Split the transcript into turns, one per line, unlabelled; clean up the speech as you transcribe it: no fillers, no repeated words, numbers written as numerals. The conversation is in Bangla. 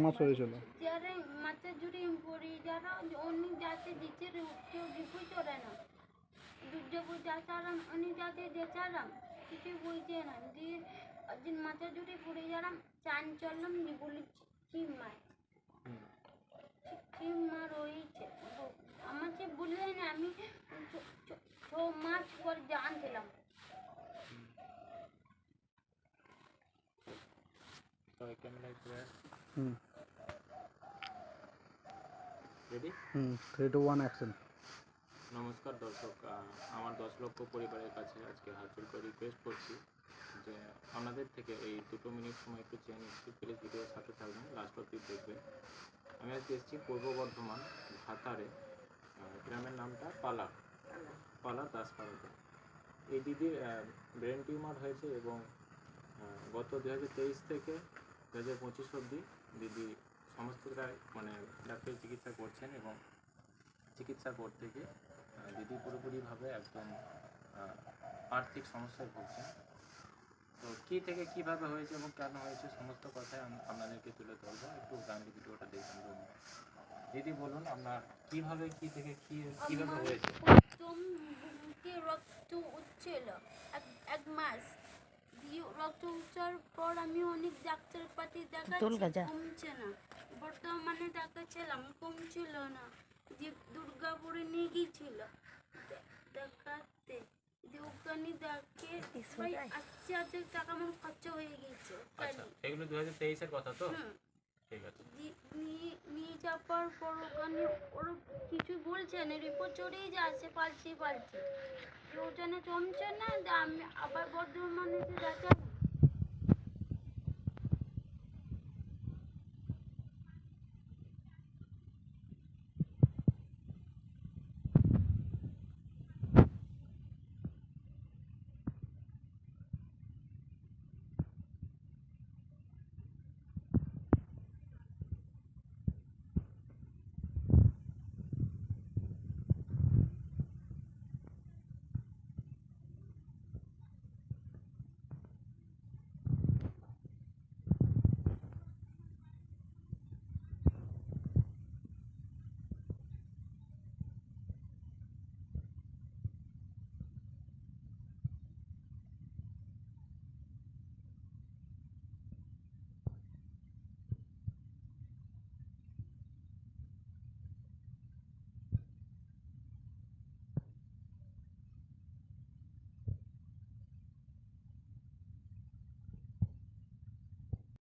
মাস হয়েছিল
যারা মাথা জুড়ে পড়ি যারা অন্য যাতে দিচ্ছে কেউ রিপোর্ট করে না দুর্যোগ যাচারাম অন্য যাতে দেচারাম কিছু বলছে না দিয়ে একদিন মাথা জুড়ে পড়ে যারাম চান চললাম দিয়ে বলি চিম্মার চিম্মা রয়েছে আমাকে বললেন আমি 6 মাস পর জানছিলাম
রেডি
3 2 1 অ্যাকশন।
নমস্কার দর্শক, আমার 10 লক্ষ পরিবারের কাছে আজকে হাত জোড় করে রিকোয়েস্ট করছি যে আপনাদের থেকে এই 2 মিনিট সময় একটু চেয়ে নিচ্ছি, প্লিজ ভিডিওর সাথে থাকবেন, লাস্ট অবধি দেখবেন। আমি আজকে এসেছি পূর্ব বর্ধমান ভাতারে, গ্রামের নামটা পালা দাসপাড়াতে। এই দিদির ব্রেন টিউমার হয়েছে এবং গত 2023 থেকে 2025 অবধি দিদি সমস্তটাই মানে ডাক্তারি চিকিৎসা করছেন এবং চিকিৎসা করতে গিয়ে দিদি পুরোপুরিভাবে একদম আর্থিক সমস্যায় ভুগছেন। তো কী থেকে কীভাবে হয়েছে এবং কেন হয়েছে সমস্ত কথাই আপনাদেরকে তুলে ধরবো, একটু গানের ভিডিওটা দেখবেন। দিদি বলুন আপনার কীভাবে কী থেকে কীভাবে হয়েছে।
প্রথম বুকে রক্ত উঠছিল 1 মাস দিয়ে রক্ত উঠার পর আমি অনেক ডাক্তার পাতি দেখাচ্ছি কমছে না, বর্তমানে দেখাচ্ছিলাম কমছিল না দিয়ে দুর্গাপুরে নিয়ে গিয়েছিল দেখাতে দিয়ে ওখানে দেখে প্রায় 80,000 টাকা আমার খরচা হয়ে গিয়েছে।
আচ্ছা, এগুলো 2023-এর কথা তো? ঠিক আছে।
নিয়ে যাওয়ার পর ওখানে ওরা কিছু বলছে না, রিপোর্ট চড়েই যাচ্ছে পালছি কেউ যেন জমছে না, আমি আবার বর্ধমানে যাচার